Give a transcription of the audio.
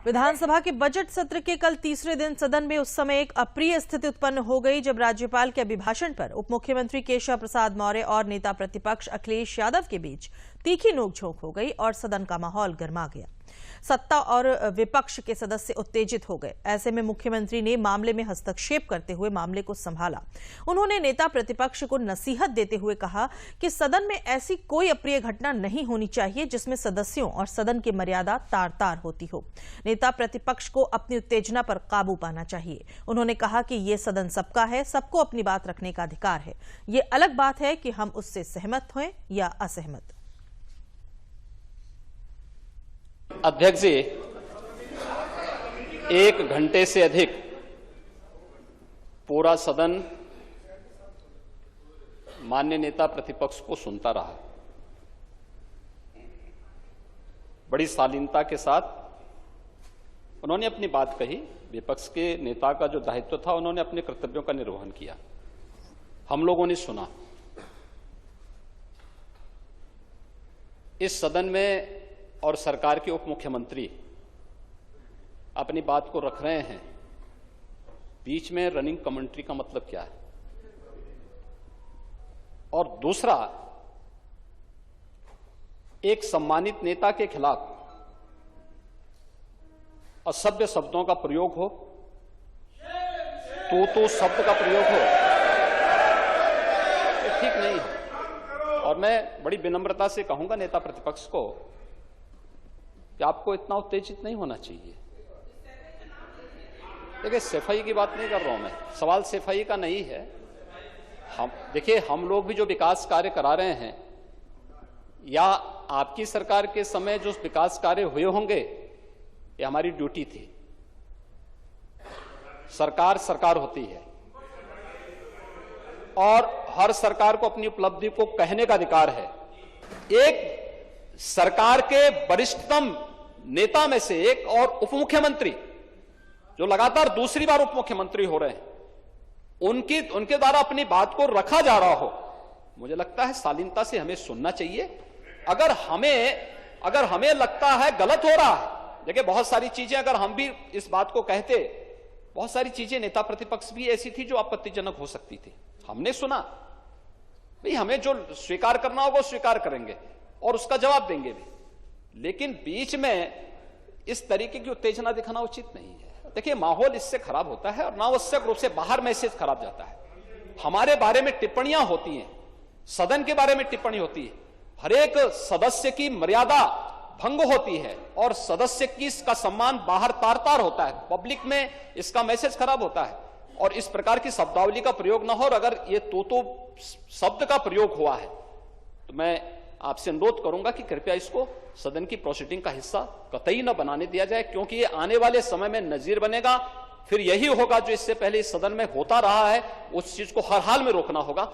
विधानसभा के बजट सत्र के कल तीसरे दिन सदन में उस समय एक अप्रिय स्थिति उत्पन्न हो गई जब राज्यपाल के अभिभाषण पर उप मुख्यमंत्री केशव प्रसाद मौर्य और नेता प्रतिपक्ष अखिलेश यादव के बीच तीखी नोकझोंक हो गई और सदन का माहौल गर्मा गया। सत्ता और विपक्ष के सदस्य उत्तेजित हो गए। ऐसे में मुख्यमंत्री ने मामले में हस्तक्षेप करते हुए मामले को संभाला। उन्होंने नेता प्रतिपक्ष को नसीहत देते हुए कहा कि सदन में ऐसी कोई अप्रिय घटना नहीं होनी चाहिए जिसमें सदस्यों और सदन की मर्यादा तार-तार होती हो। नेता प्रतिपक्ष को अपनी उत्तेजना पर काबू पाना चाहिए। उन्होंने कहा कि ये सदन सबका है, सबको अपनी बात रखने का अधिकार है। ये अलग बात है कि हम उससे सहमत हों या असहमत। अध्यक्ष जी, 1 घंटे से अधिक पूरा सदन माननीय नेता प्रतिपक्ष को सुनता रहा। बड़ी शालीनता के साथ उन्होंने अपनी बात कही। विपक्ष के नेता का जो दायित्व था, उन्होंने अपने कर्तव्यों का निर्वहन किया। हम लोगों ने सुना। इस सदन में और सरकार के उप मुख्यमंत्री अपनी बात को रख रहे हैं, बीच में रनिंग कमेंट्री का मतलब क्या है? और दूसरा, एक सम्मानित नेता के खिलाफ असभ्य शब्दों का प्रयोग हो, तो शब्द का प्रयोग हो, ये ठीक नहीं है। और मैं बड़ी विनम्रता से कहूंगा नेता प्रतिपक्ष को कि आपको इतना उत्तेजित नहीं होना चाहिए। देखिए, सफाई की बात नहीं कर रहा हूं मैं, सवाल सफाई का नहीं है। देखिए, हम लोग भी जो विकास कार्य करा रहे हैं या आपकी सरकार के समय जो विकास कार्य हुए होंगे, ये हमारी ड्यूटी थी। सरकार सरकार होती है और हर सरकार को अपनी उपलब्धि को कहने का अधिकार है। एक सरकार के वरिष्ठतम नेता में से एक और उप मुख्यमंत्री जो लगातार दूसरी बार उप मुख्यमंत्री हो रहे हैं, उनके द्वारा अपनी बात को रखा जा रहा हो, मुझे लगता है शालीनता से हमें सुनना चाहिए। अगर हमें लगता है गलत हो रहा है, देखिए बहुत सारी चीजें अगर हम भी इस बात को कहते, बहुत सारी चीजें नेता प्रतिपक्ष भी ऐसी थी जो आपत्तिजनक हो सकती थी। हमने सुना, भाई हमें जो स्वीकार करना होगा वो स्वीकार करेंगे और उसका जवाब देंगे भी, लेकिन बीच में इस तरीके की उत्तेजना दिखाना उचित नहीं है। देखिए, माहौल इससे खराब होता है और अनावश्यक रूप से बाहर मैसेज खराब जाता है। हमारे बारे में टिप्पणियां होती हैं, सदन के बारे में टिप्पणी होती है, हर एक सदस्य की मर्यादा भंग होती है और सदस्य की इसका सम्मान बाहर तार-तार होता है, पब्लिक में इसका मैसेज खराब होता है और इस प्रकार की शब्दावली का प्रयोग न हो। और अगर ये तो शब्द का प्रयोग हुआ है तो मैं आपसे अनुरोध करूंगा कि कृपया इसको सदन की प्रोसीडिंग का हिस्सा कतई न बनाने दिया जाए, क्योंकि ये आने वाले समय में नजीर बनेगा। फिर यही होगा जो इससे पहले इस सदन में होता रहा है, उस चीज को हर हाल में रोकना होगा।